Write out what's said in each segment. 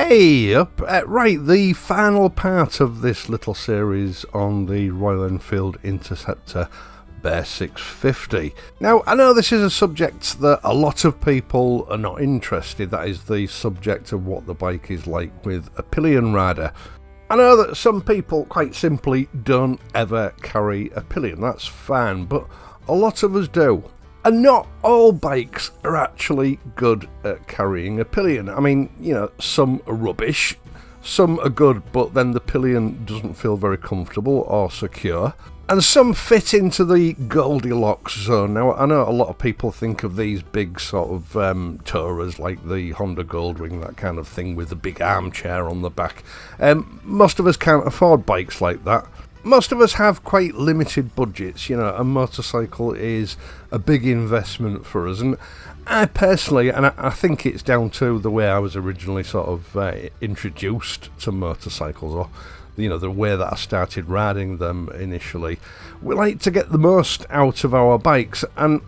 Hey up! Right, the final part of this little series on the Royal Enfield Interceptor BEAR 650. Now, I know this is a subject that a lot of people are not interested. That is the subject of what the bike is like with a pillion rider. I know that some people quite simply don't ever carry a pillion. That's fine, but a lot of us do. And not all bikes are actually good at carrying a pillion. I mean, you know, some are rubbish, some are good, but then the pillion doesn't feel very comfortable or secure. And some fit into the Goldilocks zone. Now, I know a lot of people think of these big sort of tourers like the Honda Goldwing, that kind of thing with the big armchair on the back. Most of us can't afford bikes like that. Most of us have quite limited budgets. You know, a motorcycle is a big investment for us, and I personally, and I think it's down to the way I was originally sort of introduced to motorcycles, or you know, the way that I started riding them initially. We like to get the most out of our bikes, and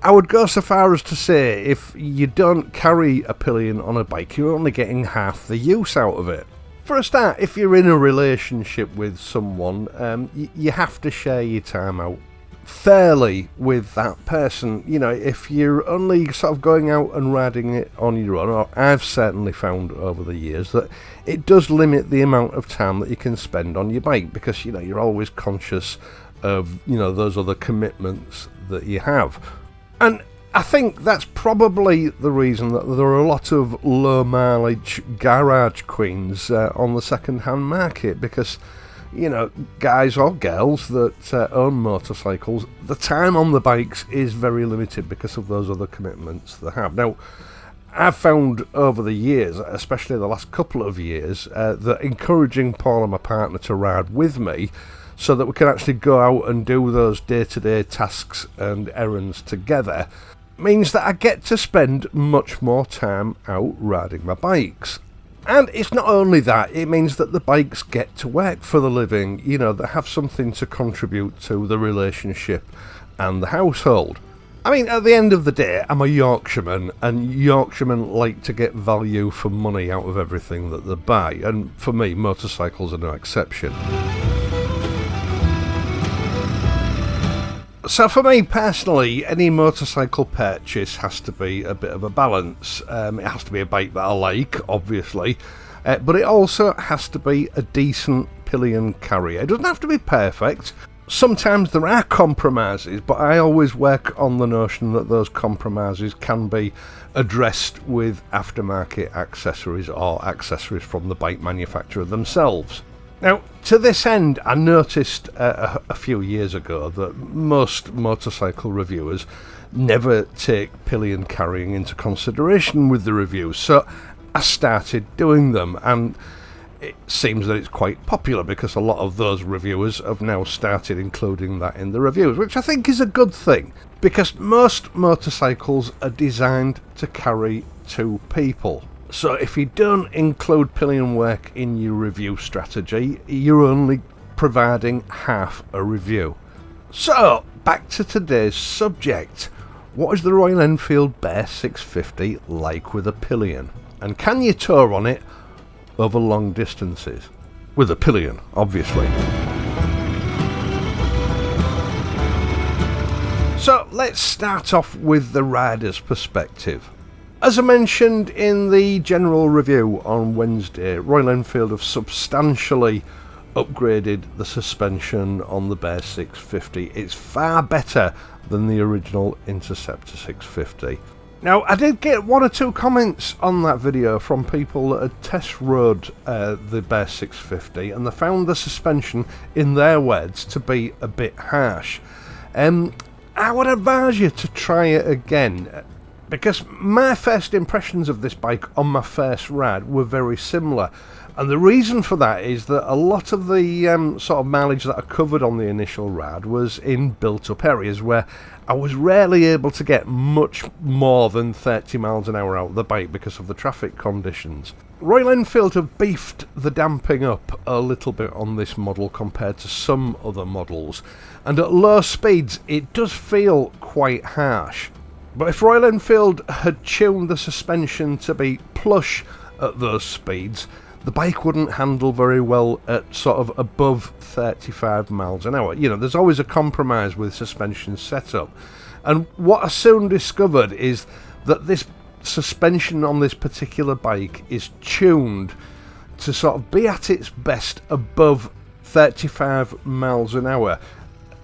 I would go so far as to say if you don't carry a pillion on a bike, you're only getting half the use out of it. For a start, if you're in a relationship with someone, you have to share your time out fairly with that person. You know, if you're only sort of going out and riding it on your own, or I've certainly found over the years that it does limit the amount of time that you can spend on your bike, because, you know, you're always conscious of, you know, those other commitments that you have. And I think that's probably the reason that there are a lot of low mileage garage queens on the second hand market, because, you know, guys or girls that own motorcycles, the time on the bikes is very limited because of those other commitments they have. Now, I've found over the years, especially the last couple of years, that encouraging Paul and my partner to ride with me so that we can actually go out and do those day-to-day tasks and errands together means that I get to spend much more time out riding my bikes. And it's not only that, it means that the bikes get to work for the living. You know, they have something to contribute to the relationship and the household. I mean, at the end of the day, I'm a Yorkshireman, and Yorkshiremen like to get value for money out of everything that they buy, and for me, motorcycles are no exception. So for me personally, any motorcycle purchase has to be a bit of a balance. It has to be a bike that I like, obviously, but it also has to be a decent pillion carrier. It doesn't have to be perfect. Sometimes there are compromises, but I always work on the notion that those compromises can be addressed with aftermarket accessories or accessories from the bike manufacturer themselves. Now, to this end, I noticed a few years ago that most motorcycle reviewers never take pillion carrying into consideration with the reviews, so I started doing them, and it seems that it's quite popular because a lot of those reviewers have now started including that in the reviews, which I think is a good thing, because most motorcycles are designed to carry two people. So if you don't include pillion work in your review strategy, you're only providing half a review. So, back to today's subject. What is the Royal Enfield BEAR 650 like with a pillion? And can you tour on it over long distances? With a pillion, obviously. So, let's start off with the rider's perspective. As I mentioned in the general review on Wednesday, Royal Enfield have substantially upgraded the suspension on the BEAR 650. It's far better than the original Interceptor 650. Now, I did get one or two comments on that video from people that had test rode the BEAR 650, and they found the suspension, in their words, to be a bit harsh. I would advise you to try it again, because my first impressions of this bike on my first ride were very similar. And the reason for that is that a lot of the sort of mileage that I covered on the initial ride was in built-up areas where I was rarely able to get much more than 30 miles an hour out of the bike because of the traffic conditions. Royal Enfield have beefed the damping up a little bit on this model compared to some other models, and at low speeds it does feel quite harsh. But if Royal Enfield had tuned the suspension to be plush at those speeds, the bike wouldn't handle very well at sort of above 35 miles an hour. You know, there's always a compromise with suspension setup. And what I soon discovered is that this suspension on this particular bike is tuned to sort of be at its best above 35 miles an hour.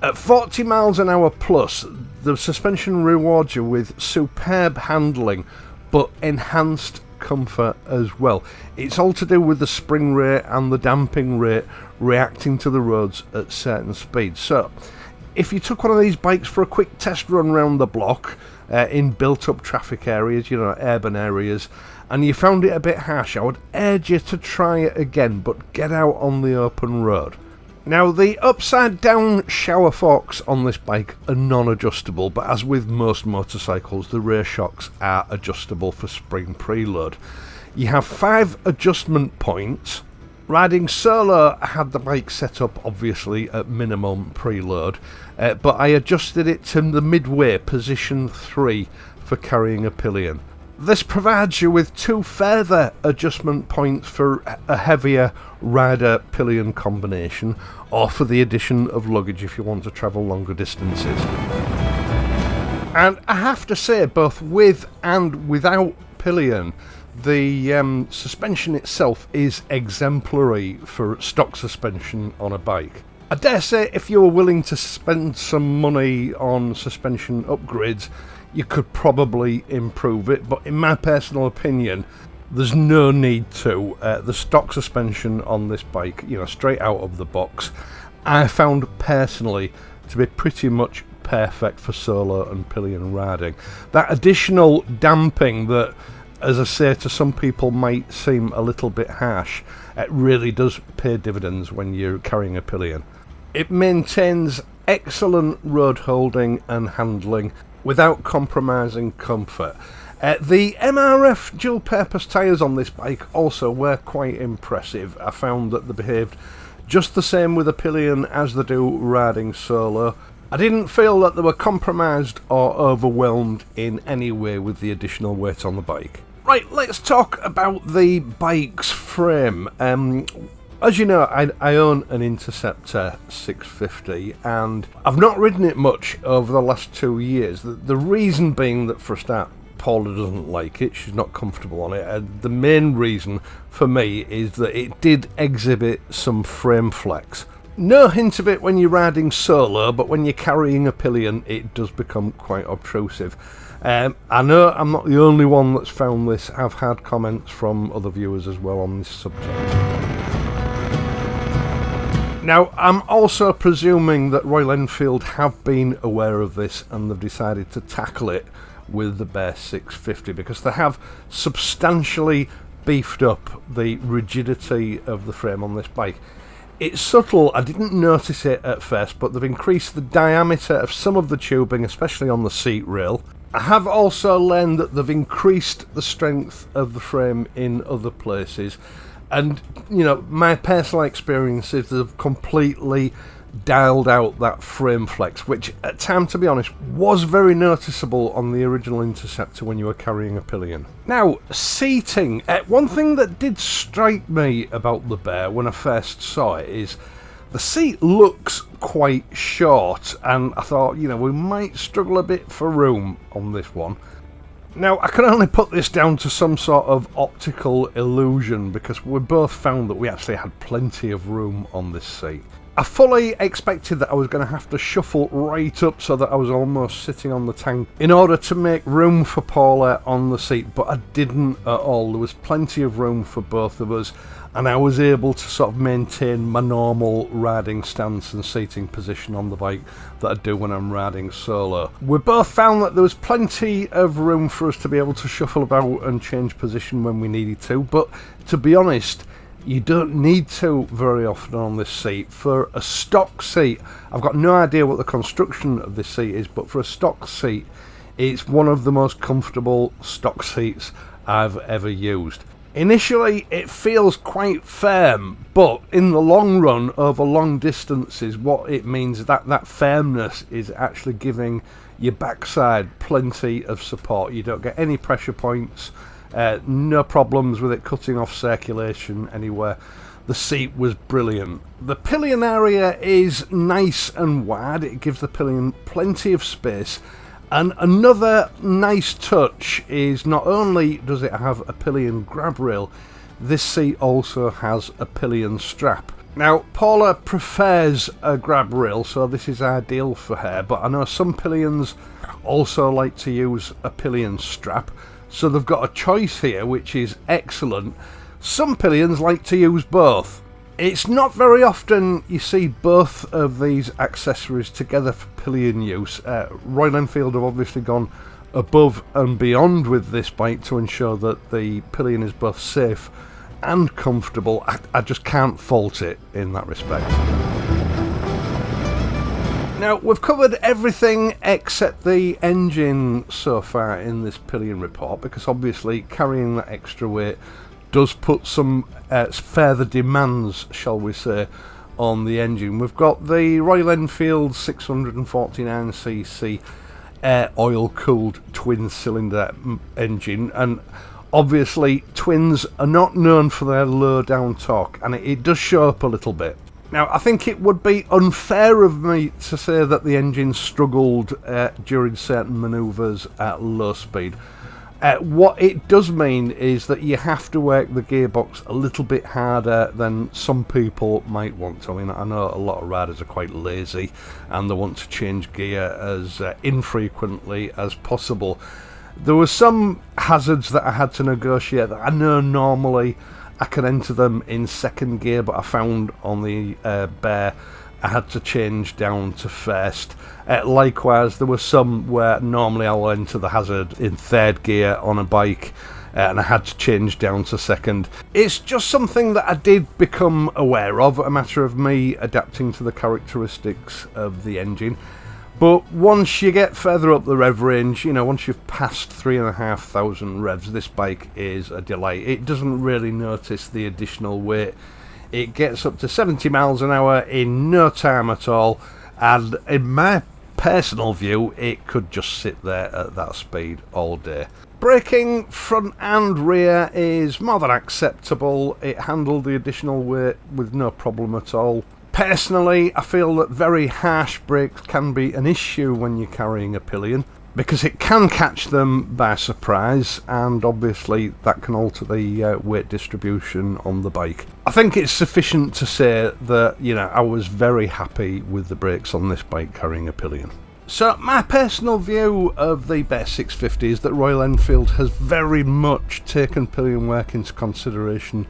At 40 miles an hour plus, the suspension rewards you with superb handling, but enhanced comfort as well. It's all to do with the spring rate and the damping rate reacting to the roads at certain speeds. So if you took one of these bikes for a quick test run around the block in built up traffic areas, you know, urban areas, and you found it a bit harsh, I would urge you to try it again, but get out on the open road. Now, the upside down shower forks on this bike are non-adjustable, but as with most motorcycles, the rear shocks are adjustable for spring preload. You have 5 adjustment points. Riding solo, I had the bike set up obviously at minimum preload, but I adjusted it to the midway position 3 for carrying a pillion. This provides you with 2 further adjustment points for a heavier rider pillion combination, or for the addition of luggage if you want to travel longer distances. And I have to say, both with and without pillion, the suspension itself is exemplary for stock suspension on a bike. I dare say if you were willing to spend some money on suspension upgrades, you could probably improve it, but in my personal opinion, there's no need to. The stock suspension on this bike, you know, straight out of the box, I found personally to be pretty much perfect for solo and pillion riding. That additional damping that, as I say, to some people might seem a little bit harsh, it really does pay dividends when you're carrying a pillion. It maintains excellent road holding and handling without compromising comfort. The MRF dual purpose tyres on this bike also were quite impressive. I found that they behaved just the same with a pillion as they do riding solo. I didn't feel that they were compromised or overwhelmed in any way with the additional weight on the bike. Right, let's talk about the bike's frame. As you know, I own an Interceptor 650 and I've not ridden it much over the last 2 years. The reason being that, for a start, Paula doesn't like it, she's not comfortable on it, and the main reason for me is that it did exhibit some frame flex. No hint of it when you're riding solo, but when you're carrying a pillion it does become quite obtrusive. I know I'm not the only one that's found this. I've had comments from other viewers as well on this subject. Now, I'm also presuming that Royal Enfield have been aware of this and they've decided to tackle it with the BEAR 650, because they have substantially beefed up the rigidity of the frame on this bike. It's subtle, I didn't notice it at first, but they've increased the diameter of some of the tubing, especially on the seat rail. I have also learned that they've increased the strength of the frame in other places. And, you know, my personal experience is they've completely dialed out that frame flex, which at times, to be honest, was very noticeable on the original Interceptor when you were carrying a pillion. Now, seating. One thing that did strike me about the BEAR when I first saw it is the seat looks quite short, and I thought, you know, we might struggle a bit for room on this one. Now, I can only put this down to some sort of optical illusion, because we both found that we actually had plenty of room on this seat. I fully expected that I was going to have to shuffle right up so that I was almost sitting on the tank in order to make room for Paula on the seat, but I didn't at all. There was plenty of room for both of us, and I was able to sort of maintain my normal riding stance and seating position on the bike that I do when I'm riding solo. We both found that there was plenty of room for us to be able to shuffle about and change position when we needed to, but to be honest, you don't need to very often on this seat. For a stock seat, I've got no idea what the construction of this seat is, but for a stock seat, it's one of the most comfortable stock seats I've ever used. Initially, it feels quite firm, but in the long run, over long distances, what it means is that that firmness is actually giving your backside plenty of support. You don't get any pressure points. No problems with it cutting off circulation anywhere. The seat was brilliant. The pillion area is nice and wide. It gives the pillion plenty of space. And another nice touch is not only does it have a pillion grab rail, this seat also has a pillion strap. Now, Paula prefers a grab rail, so this is ideal for her, but I know some pillions also like to use a pillion strap, so they've got a choice here, which is excellent. Some pillions like to use both. It's not very often you see both of these accessories together for pillion use. Royal Enfield have obviously gone above and beyond with this bike to ensure that the pillion is both safe and comfortable. I just can't fault it in that respect. Now, we've covered everything except the engine so far in this pillion report, because obviously carrying that extra weight does put some further demands, shall we say, on the engine. We've got the Royal Enfield 649cc air oil cooled twin cylinder engine, and obviously twins are not known for their low down torque, and it does show up a little bit. Now, I think it would be unfair of me to say that the engine struggled during certain manoeuvres at low speed. What it does mean is that you have to work the gearbox a little bit harder than some people might want to. I mean, I know a lot of riders are quite lazy and they want to change gear as infrequently as possible. There were some hazards that I had to negotiate that I know normally I can enter them in second gear, but I found on the BEAR I had to change down to first. Likewise, there were some where normally I'll enter the hazard in third gear on a bike, and I had to change down to second. It's just something that I did become aware of, a matter of me adapting to the characteristics of the engine. But once you get further up the rev range, you know, once you've passed 3,500 revs, this bike is a delight. It doesn't really notice the additional weight. It gets up to 70 miles an hour in no time at all, and in my personal view, it could just sit there at that speed all day. Braking front and rear is more than acceptable. It handled the additional weight with no problem at all. Personally, I feel that very harsh brakes can be an issue when you're carrying a pillion, because it can catch them by surprise, and obviously that can alter the weight distribution on the bike. I think it's sufficient to say that, you know, I was very happy with the brakes on this bike carrying a pillion. So my personal view of the BEAR 650 is that Royal Enfield has very much taken pillion work into consideration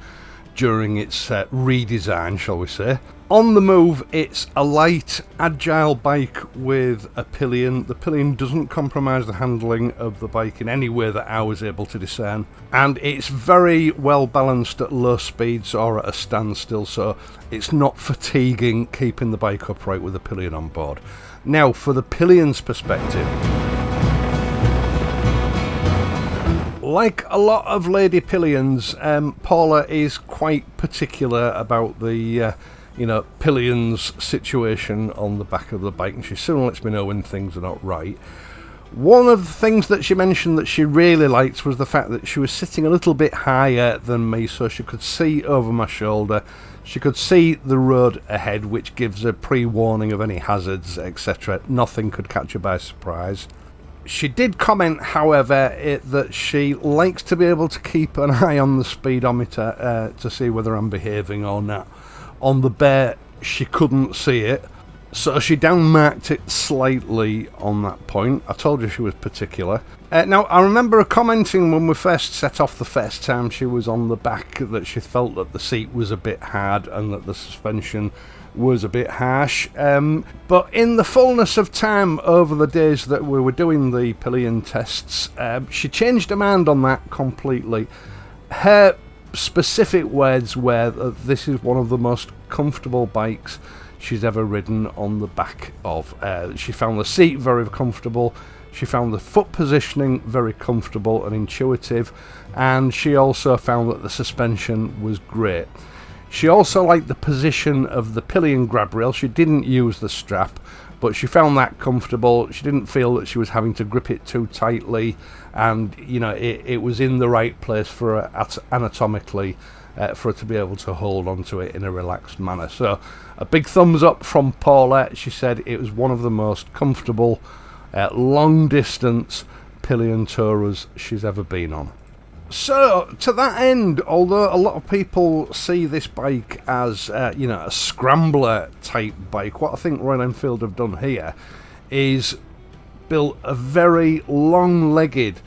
during its redesign, shall we say. On the move, it's a light, agile bike with a pillion. The pillion doesn't compromise the handling of the bike in any way that I was able to discern, and it's very well balanced at low speeds or at a standstill, so it's not fatiguing keeping the bike upright with a pillion on board. Now, for the pillion's perspective, like a lot of lady pillions, Paula is quite particular about the Pillion's situation on the back of the bike, and she soon lets me know when things are not right. One of the things that she mentioned that she really liked was the fact that she was sitting a little bit higher than me, so she could see over my shoulder. She could see the road ahead, which gives a pre-warning of any hazards, etc. Nothing could catch her by surprise. She did comment, however, that she likes to be able to keep an eye on the speedometer to see whether I'm behaving or not. On the BEAR, she couldn't see it, so she downmarked it slightly on that point. I told you she was particular. Now, I remember her commenting when we first set off the first time she was on the back that she felt that the seat was a bit hard and that the suspension was a bit harsh. But in the fullness of time over the days that we were doing the pillion tests, she changed her mind on that completely. Her specific words were that this is one of the most comfortable bikes she's ever ridden on the back of. She found the seat very comfortable, she found the foot positioning very comfortable and intuitive, and she also found that the suspension was great. She also liked the position of the pillion grab rail. She didn't use the strap, but she found that comfortable. She didn't feel that she was having to grip it too tightly, and you know, it was in the right place for her anatomically, for her to be able to hold onto it in a relaxed manner. So a big thumbs up from Paula. She said it was one of the most comfortable long distance pillion tourers she's ever been on. So to that end, although a lot of people see this bike as you know, a scrambler type bike, what I think Royal Enfield have done here is built a very long-legged,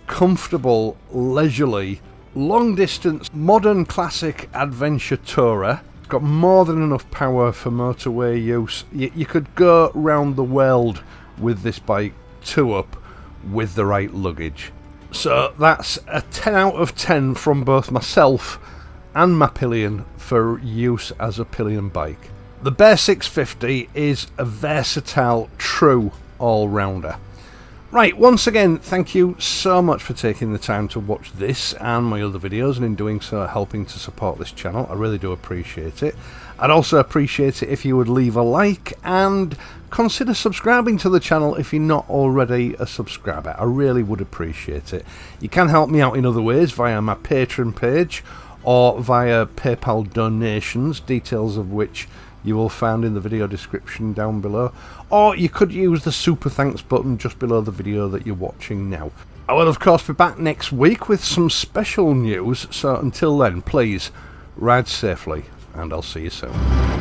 comfortable, leisurely, long-distance, modern classic adventure tourer. It's got more than enough power for motorway use. You could go round the world with this bike 2 up with the right luggage. So that's a 10 out of 10 from both myself and my Pillion for use as a pillion bike. The BEAR 650 is a versatile, true all-rounder. Right, once again, thank you so much for taking the time to watch this and my other videos, and in doing so helping to support this channel. I really do appreciate it. I'd also appreciate it if you would leave a like and consider subscribing to the channel if you're not already a subscriber. I really would appreciate it. You can help me out in other ways via my Patreon page or via PayPal donations, details of which you will find in the video description down below, or you could use the super thanks button just below the video that you're watching now. I will of course be back next week with some special news, so until then please ride safely and I'll see you soon.